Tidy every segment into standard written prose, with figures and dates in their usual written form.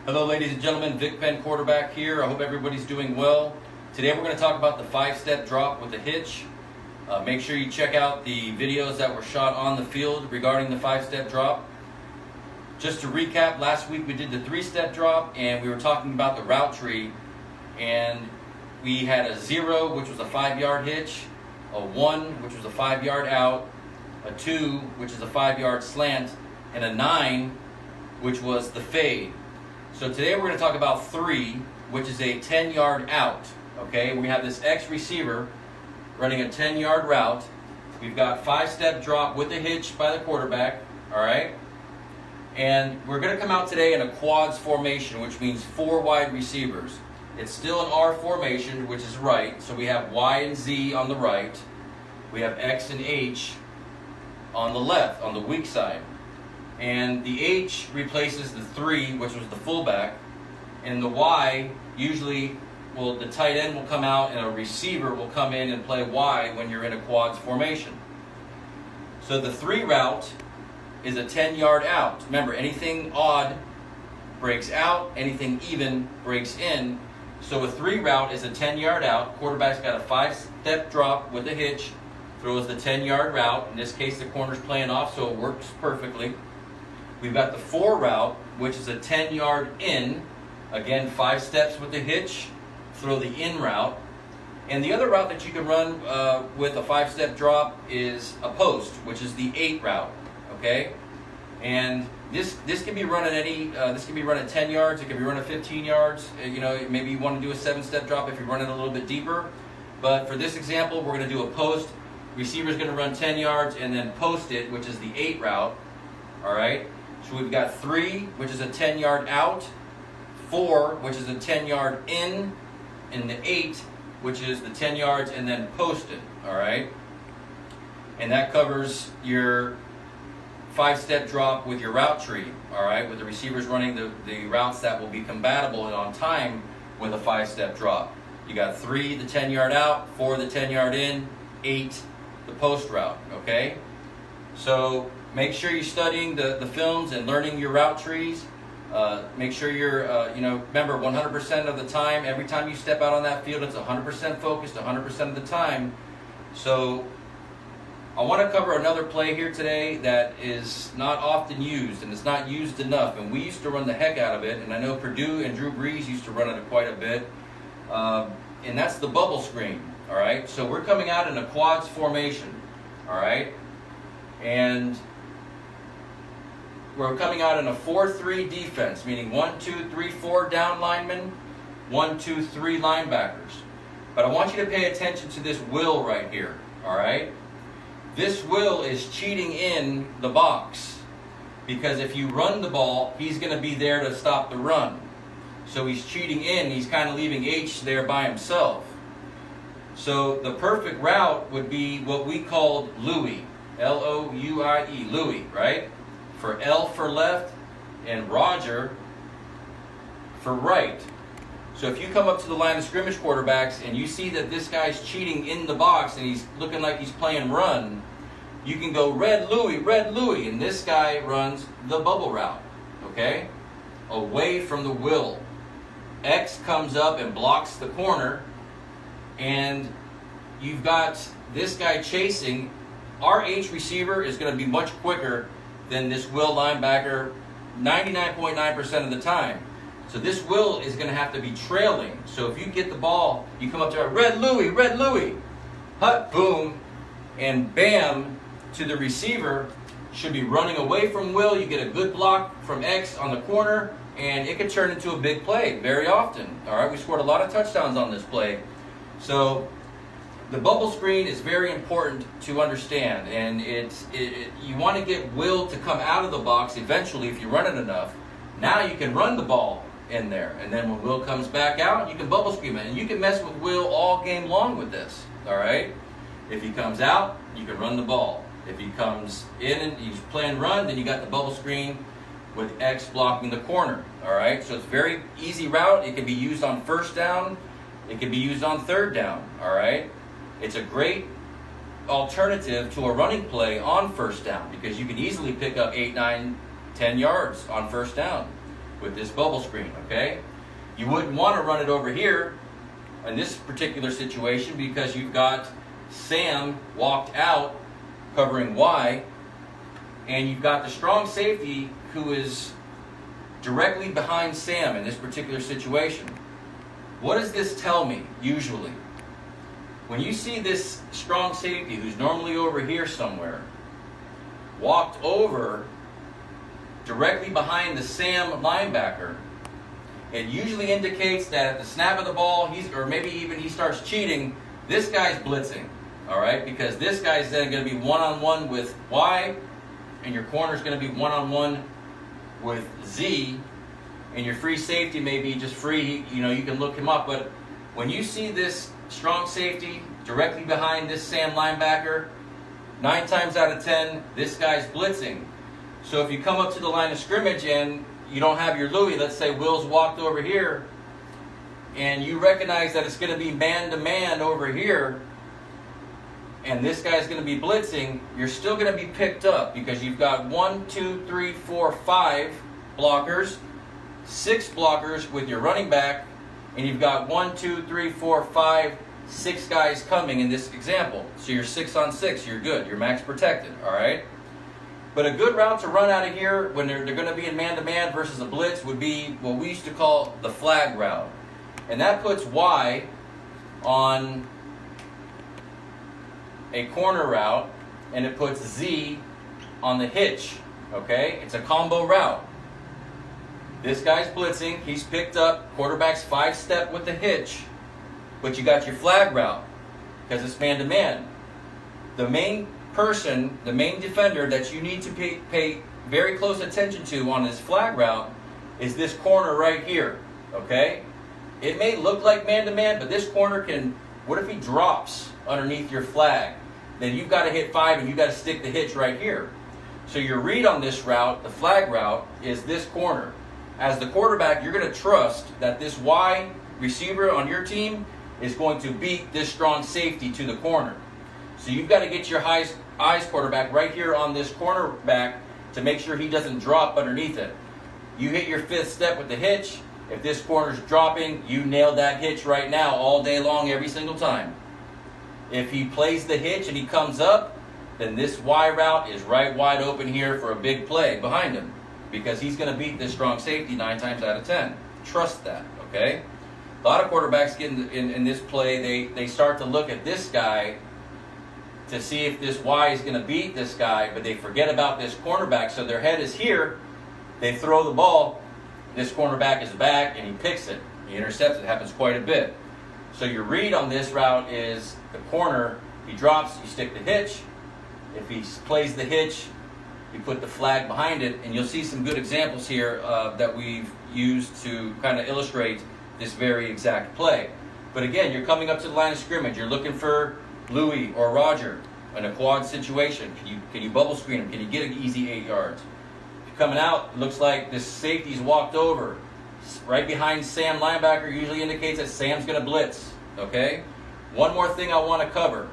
Hello ladies and gentlemen, Vic Penn quarterback here. I hope everybody's doing well. Today we're going to talk about the 5-step drop with a hitch. Make sure you check out the videos that were shot on the field regarding the 5-step drop. Just to recap, last week we did the 3-step drop and we were talking about the route tree, and we had a 0, which was a 5-yard hitch, a 1, which was a 5-yard out, a 2, which is a 5-yard slant, and a 9, which was the fade. So today we're going to talk about 3, which is a 10-yard out. Okay, we have this X receiver running a 10-yard route. We've got 5-step drop with a hitch by the quarterback. All right, and we're going to come out today in a quads formation, which means 4 wide receivers. It's still an R formation, which is right. So we have Y and Z on the right. We have X and H on the left, on the weak side. And the H replaces the 3, which was the fullback, and the Y usually the tight end will come out and a receiver will come in and play Y when you're in a quads formation. So the 3 route is a 10-yard out. Remember, anything odd breaks out, anything even breaks in. So a 3 route is a 10-yard out. Quarterback's got a 5-step drop with a hitch, throws the 10-yard route. In this case, the corner's playing off, so it works perfectly. We've got the 4 route, which is a 10-yard in. Again, 5 steps with the hitch, throw the in route. And the other route that you can run with a 5-step drop is a post, which is the 8 route. Okay, and this can be run at this can be run at 10 yards. It can be run at 15 yards. Maybe you want to do a 7-step drop if you're running a little bit deeper. But for this example, we're going to do a post. Receiver's going to run 10 yards and then post it, which is the 8 route. All right. So we've got 3, which is a 10-yard out, 4, which is a 10-yard in, and the 8, which is the 10 yards and then posted. All right, and that covers your 5-step drop with your route tree. All right, with the receivers running the routes that will be compatible and on time with a 5-step drop. You got 3, the 10-yard out, 4, the 10-yard in, 8, the post route. Okay, so make sure you're studying the films and learning your route trees. Make sure you're, remember 100% of the time, every time you step out on that field, it's 100% focused 100% of the time. So I want to cover another play here today that is not often used, and it's not used enough. And we used to run the heck out of it, and I know Purdue and Drew Brees used to run it quite a bit. And that's the bubble screen. All right, so we're coming out in a quads formation. All right, and we're coming out in a 4-3 defense, meaning 1, 2, 3, 4 down linemen, 1, 2, 3 linebackers. But I want you to pay attention to this will right here, all right? This will is cheating in the box, because if you run the ball, he's going to be there to stop the run. So he's cheating in, he's kind of leaving H there by himself. So the perfect route would be what we called Louie, L-O-U-I-E, Louie, right? For L for left and Roger for right. So if you come up to the line of scrimmage quarterbacks and you see that this guy's cheating in the box and he's looking like he's playing run, you can go red Louie, and this guy runs the bubble route, okay? Away from the will. X comes up and blocks the corner, and you've got this guy chasing. Our H receiver is going to be much quicker than this will linebacker 99.9% of the time. So this will is going to have to be trailing. So if you get the ball, you come up to red Louie, hut, boom, and bam, to the receiver, should be running away from will. You get a good block from X on the corner, and it could turn into a big play very often. All right, we scored a lot of touchdowns on this play. So the bubble screen is very important to understand, and you want to get will to come out of the box eventually if you run it enough. Now you can run the ball in there, and then when will comes back out, you can bubble screen it, and you can mess with will all game long with this. All right, if he comes out, you can run the ball. If he comes in and he's playing run, then you got the bubble screen with X blocking the corner. All right, so it's a very easy route. It can be used on 1st down. It can be used on 3rd down. All right, it's a great alternative to a running play on 1st down because you can easily pick up 8, 9, 10 yards on 1st down. with this bubble screen, okay? You wouldn't want to run it over here in this particular situation because you've got Sam walked out covering Y, and you've got the strong safety who is directly behind Sam in this particular situation. What does this tell me, usually? When you see this strong safety, who's normally over here somewhere, walked over directly behind the Sam linebacker, it usually indicates that at the snap of the ball, or maybe even he starts cheating, this guy's blitzing, all right? Because this guy's then going to be one-on-one with Y, and your corner's going to be one-on-one with Z, and your free safety may be just free, you can look him up. But when you see this strong safety directly behind this Sam linebacker, 9 times out of 10, this guy's blitzing. So if you come up to the line of scrimmage and you don't have your Louis, let's say Will's walked over here, and you recognize that it's going to be man-to-man over here, and this guy's going to be blitzing, you're still going to be picked up because you've got 1, 2, 3, 4, 5 blockers, 6 blockers with your running back, and you've got 1, 2, 3, 4, 5, 6 guys coming in this example. So you're 6 on 6, you're good, you're max protected, all right? But a good route to run out of here when they're going to be in man-to-man versus a blitz would be what we used to call the flag route. And that puts Y on a corner route, and it puts Z on the hitch, okay? It's a combo route. This guy's blitzing, he's picked up, quarterback's 5-step with the hitch, but you got your flag route because it's man-to-man. The main person, the main defender that you need to pay very close attention to on this flag route is this corner right here, okay? It may look like man-to-man, but this corner can, what if he drops underneath your flag? Then you've got to hit 5 and you've got to stick the hitch right here. So your read on this route, the flag route, is this corner. As the quarterback, you're going to trust that this Y receiver on your team is going to beat this strong safety to the corner. So you've got to get your eyes quarterback right here on this cornerback to make sure he doesn't drop underneath it. You hit your 5th step with the hitch. If this corner's dropping, you nailed that hitch right now all day long every single time. If he plays the hitch and he comes up, then this Y route is right wide open here for a big play behind him because he's going to beat this strong safety 9 times out of 10. Trust that, okay? A lot of quarterbacks get in this play, they start to look at this guy to see if this Y is going to beat this guy, but they forget about this cornerback, so their head is here. They throw the ball, this cornerback is back, and he picks it. He intercepts it. It happens quite a bit. So your read on this route is the corner, he drops, you stick the hitch. If he plays the hitch, you put the flag behind it, and you'll see some good examples here that we've used to kind of illustrate this very exact play. But again, you're coming up to the line of scrimmage. You're looking for Louis or Roger in a quad situation. Can you bubble screen him? Can you get an easy 8 yards? If you're coming out, it looks like this safety's walked over. Right behind Sam linebacker usually indicates that Sam's going to blitz, okay? One more thing I want to cover.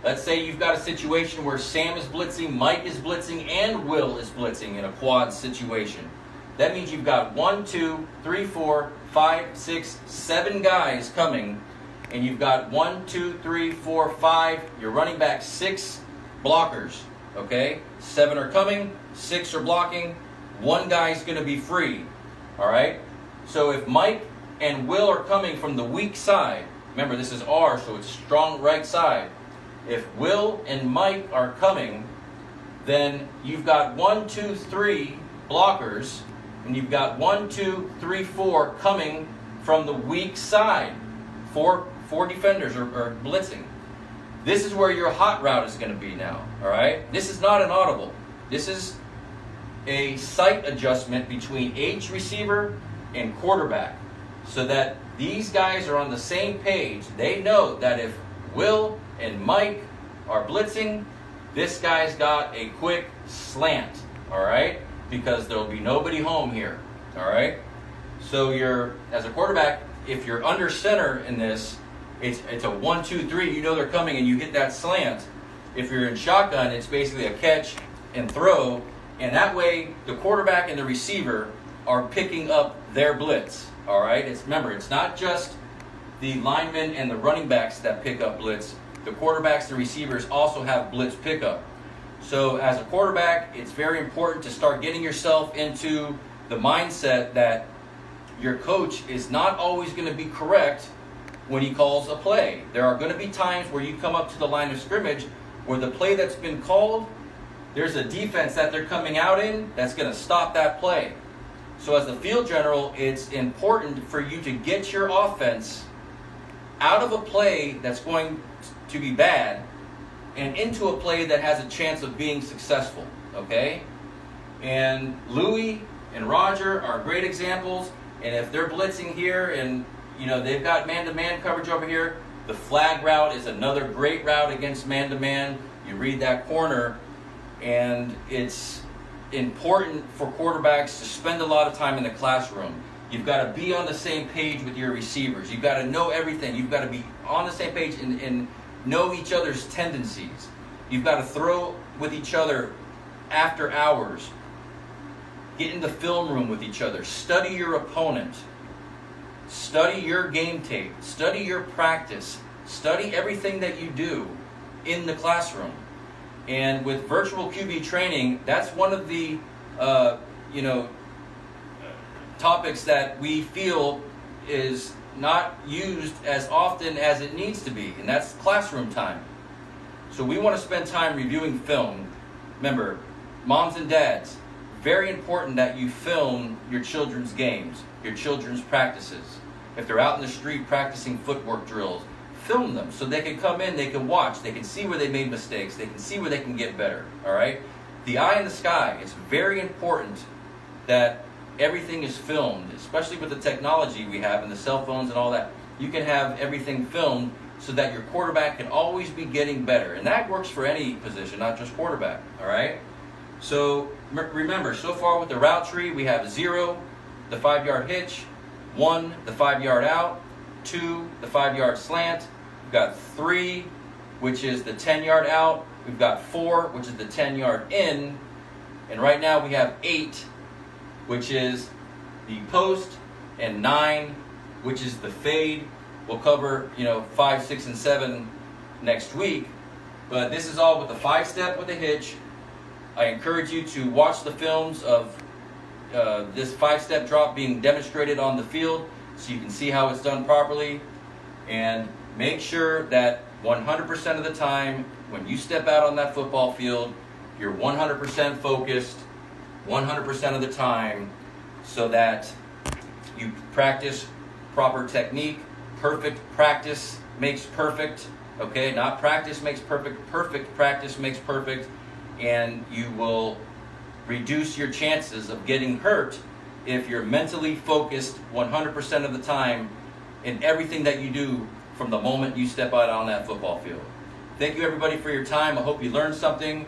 Let's say you've got a situation where Sam is blitzing, Mike is blitzing, and Will is blitzing in a quad situation. That means you've got 1, 2, 3, 4, 5, 6, 7 guys coming, and you've got 1, 2, 3, 4, 5, your running back 6 blockers, okay? 7 are coming, 6 are blocking, 1 guy's going to be free, all right? So if Mike and Will are coming from the weak side, remember this is R, so it's strong right side. If Will and Mike are coming, then you've got 1, 2, 3 blockers, and you've got 1, 2, 3, 4 coming from the weak side. Four defenders are blitzing. This is where your hot route is going to be now, all right? This is not an audible. This is a sight adjustment between H receiver and quarterback so that these guys are on the same page. They know that if Will and Mike are blitzing, this guy's got a quick slant, all right? Because there'll be nobody home here, all right? So as a quarterback, if you're under center in this, it's a 1, 2, 3. You know they're coming and you hit that slant. If you're in shotgun, it's basically a catch and throw. And that way, the quarterback and the receiver are picking up their blitz. All right, remember, it's not just the linemen and the running backs that pick up blitz. The quarterbacks and receivers also have blitz pickup. So as a quarterback, it's very important to start getting yourself into the mindset that your coach is not always going to be correct when he calls a play. There are going to be times where you come up to the line of scrimmage where the play that's been called, there's a defense that they're coming out in that's going to stop that play. So as the field general, it's important for you to get your offense out of a play that's going to be bad and into a play that has a chance of being successful, okay? And Louis and Roger are great examples, and if they're blitzing here and they've got man-to-man coverage over here, the flag route is another great route against man-to-man. You read that corner, and it's important for quarterbacks to spend a lot of time in the classroom. You've got to be on the same page with your receivers. You've got to know everything. You've got to be on the same page and know each other's tendencies. You've got to throw with each other after hours. Get in the film room with each other. Study your opponent. Study your game tape. Study your practice. Study everything that you do in the classroom. And with virtual QB training, that's one of the topics that we feel is not used as often as it needs to be, and that's classroom time. So we want to spend time reviewing film. Remember, moms and dads, very important that you film your children's games, your children's practices. If they're out in the street practicing footwork drills, film them so they can come in, they can watch, they can see where they made mistakes, they can see where they can get better, all right? The eye in the sky, it's very important that everything is filmed, especially with the technology we have and the cell phones and all that. You can have everything filmed so that your quarterback can always be getting better. And that works for any position, not just quarterback, all right? So remember, so far with the route tree, we have 0, the 5-yard hitch, 1, the 5-yard out, 2, the 5-yard slant. We've got 3, which is the 10-yard out. We've got 4, which is the 10-yard in. And right now we have 8, which is the post, and 9, which is the fade. We'll cover 5, 6, and 7 next week. But this is all with a 5-step with a hitch. I encourage you to watch the films of this 5-step drop being demonstrated on the field so you can see how it's done properly. And make sure that 100% of the time when you step out on that football field, you're 100% focused 100% of the time, so that you practice proper technique. Perfect practice makes perfect, okay? Not practice makes perfect, perfect practice makes perfect, and you will reduce your chances of getting hurt if you're mentally focused 100% of the time in everything that you do from the moment you step out on that football field. Thank you everybody for your time. I hope you learned something.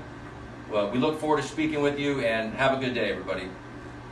Well, we look forward to speaking with you, and have a good day, everybody.